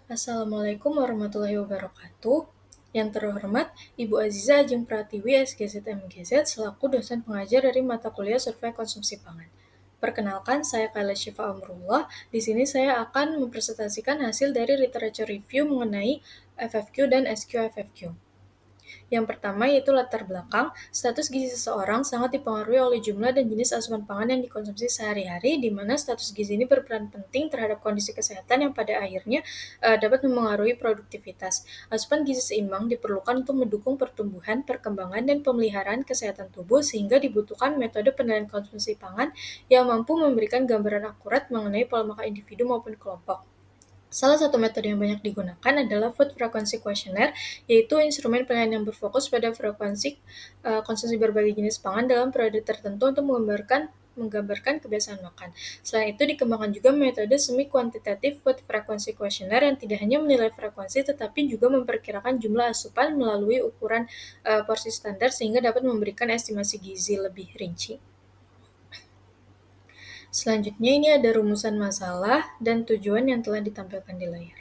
Assalamualaikum warahmatullahi wabarakatuh. Yang terhormat, Ibu Aziza Ajeng Pratiwi, SGZ MGZ, selaku dosen pengajar dari mata kuliah Survei Konsumsi Pangan. Perkenalkan, saya Kayla Syifa Amrullah. Di sini saya akan mempresentasikan hasil dari literature review mengenai FFQ dan SQFFQ. Yang pertama yaitu latar belakang, status gizi seseorang sangat dipengaruhi oleh jumlah dan jenis asupan pangan yang dikonsumsi sehari-hari, di mana status gizi ini berperan penting terhadap kondisi kesehatan yang pada akhirnya dapat memengaruhi produktivitas. Asupan gizi seimbang diperlukan untuk mendukung pertumbuhan, perkembangan, dan pemeliharaan kesehatan tubuh, sehingga dibutuhkan metode penilaian konsumsi pangan yang mampu memberikan gambaran akurat mengenai pola makan individu maupun kelompok. Salah satu metode yang banyak digunakan adalah Food Frequency Questionnaire, yaitu instrumen penilaian yang berfokus pada frekuensi konsumsi berbagai jenis pangan dalam periode tertentu untuk menggambarkan kebiasaan makan. Selain itu, dikembangkan juga metode semi-kuantitatif Food Frequency Questionnaire yang tidak hanya menilai frekuensi, tetapi juga memperkirakan jumlah asupan melalui ukuran porsi standar sehingga dapat memberikan estimasi gizi lebih rinci. Selanjutnya ini ada rumusan masalah dan tujuan yang telah ditampilkan di layar.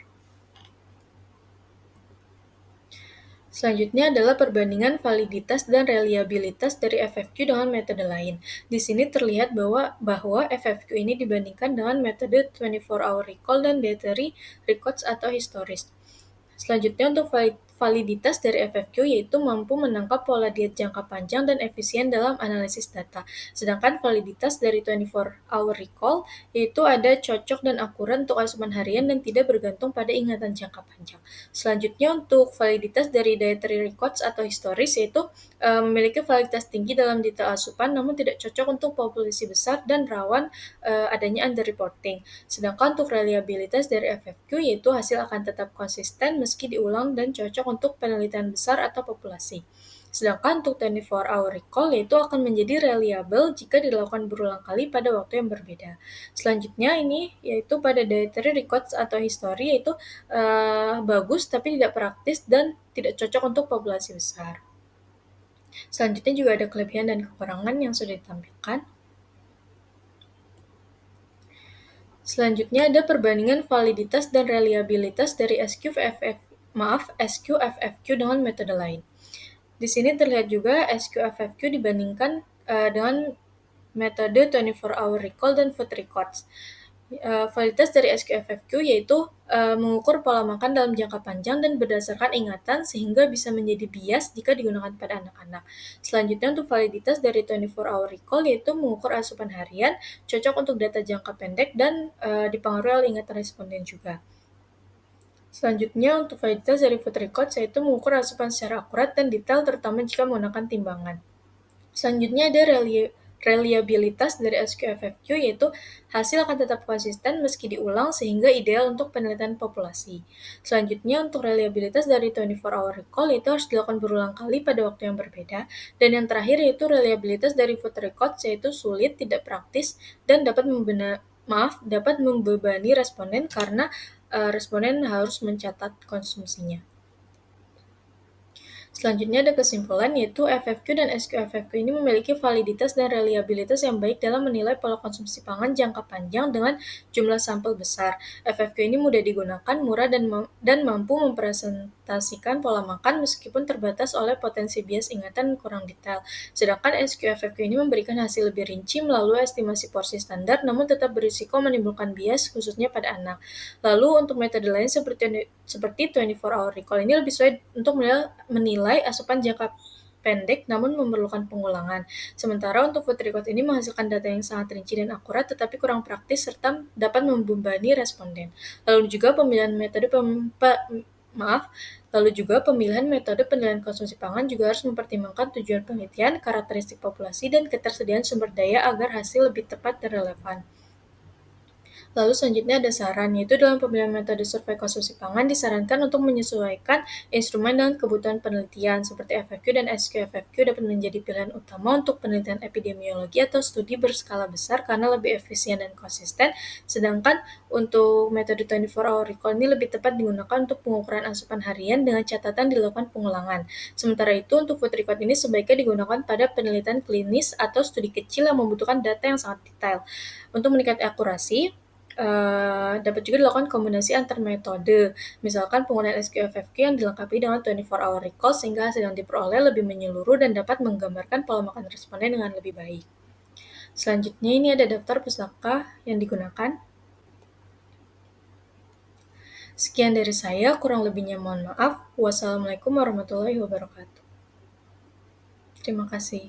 Selanjutnya adalah perbandingan validitas dan reliabilitas dari FFQ dengan metode lain. Di sini terlihat bahwa FFQ ini dibandingkan dengan metode 24-hour recall dan dietary records atau historis. Selanjutnya untuk validitas dari FFQ yaitu mampu menangkap pola diet jangka panjang dan efisien dalam analisis data. Sedangkan validitas dari 24-hour recall yaitu ada cocok dan akurat untuk asupan harian dan tidak bergantung pada ingatan jangka panjang. Selanjutnya untuk validitas dari dietary records atau historis yaitu memiliki validitas tinggi dalam detail asupan namun tidak cocok untuk populasi besar dan rawan adanya underreporting. Sedangkan untuk reliabilitas dari FFQ yaitu hasil akan tetap konsisten meski diulang dan cocok untuk penelitian besar atau populasi. Sedangkan untuk 24-hour recall yaitu akan menjadi reliable jika dilakukan berulang kali pada waktu yang berbeda. Selanjutnya ini yaitu pada dietary records atau history yaitu bagus tapi tidak praktis dan tidak cocok untuk populasi besar. Selanjutnya juga ada kelebihan dan kekurangan yang sudah ditampilkan. Selanjutnya ada perbandingan validitas dan reliabilitas dari SQFFQ dengan metode lain. Di sini terlihat juga SQFFQ dibandingkan dengan metode 24-hour recall dan food records. Validitas dari SQFFQ yaitu mengukur pola makan dalam jangka panjang dan berdasarkan ingatan sehingga bisa menjadi bias jika digunakan pada anak-anak. Selanjutnya untuk validitas dari 24-hour recall yaitu mengukur asupan harian, cocok untuk data jangka pendek dan dipengaruhi oleh ingatan responden juga. Selanjutnya untuk validitas dari food records yaitu mengukur asupan secara akurat dan detail terutama jika menggunakan timbangan. Selanjutnya ada reliabilitas dari SQFFQ yaitu hasil akan tetap konsisten meski diulang sehingga ideal untuk penelitian populasi. Selanjutnya untuk reliabilitas dari 24-hour recall itu harus dilakukan berulang kali pada waktu yang berbeda. Dan yang terakhir yaitu reliabilitas dari food records yaitu sulit, tidak praktis, dan dapat membebani responden karena responden harus mencatat konsumsinya. Selanjutnya ada kesimpulan yaitu FFQ dan SQFFQ ini memiliki validitas dan reliabilitas yang baik dalam menilai pola konsumsi pangan jangka panjang dengan jumlah sampel besar. FFQ ini mudah digunakan, murah, dan mampu mempresentasikan pola makan meskipun terbatas oleh potensi bias ingatan kurang detail. Sedangkan SQFFQ ini memberikan hasil lebih rinci melalui estimasi porsi standar namun tetap berisiko menimbulkan bias khususnya pada anak. Lalu untuk metode lain seperti 24-hour recall ini lebih sesuai untuk menilai asupan jangka pendek namun memerlukan pengulangan. Sementara untuk food record ini menghasilkan data yang sangat rinci dan akurat tetapi kurang praktis serta dapat membebani responden. Lalu juga pemilihan metode penilaian konsumsi pangan juga harus mempertimbangkan tujuan penelitian, karakteristik populasi, dan ketersediaan sumber daya agar hasil lebih tepat dan relevan. Lalu selanjutnya ada saran, yaitu dalam pemilihan metode survei konsumsi pangan disarankan untuk menyesuaikan instrumen dan kebutuhan penelitian seperti FFQ dan SQFFQ dapat menjadi pilihan utama untuk penelitian epidemiologi atau studi berskala besar karena lebih efisien dan konsisten, sedangkan untuk metode 24-hour recall ini lebih tepat digunakan untuk pengukuran asupan harian dengan catatan dilakukan pengulangan. Sementara itu untuk food record ini sebaiknya digunakan pada penelitian klinis atau studi kecil yang membutuhkan data yang sangat detail. Untuk meningkatkan akurasi, Dapat juga dilakukan kombinasi antar metode, misalkan penggunaan SQFFQ yang dilengkapi dengan 24-hour recall sehingga hasil yang diperoleh lebih menyeluruh dan dapat menggambarkan pola makan responden dengan lebih baik. Selanjutnya ini ada daftar pustaka yang digunakan. Sekian dari saya, kurang lebihnya mohon maaf. Wassalamualaikum warahmatullahi wabarakatuh. Terima kasih.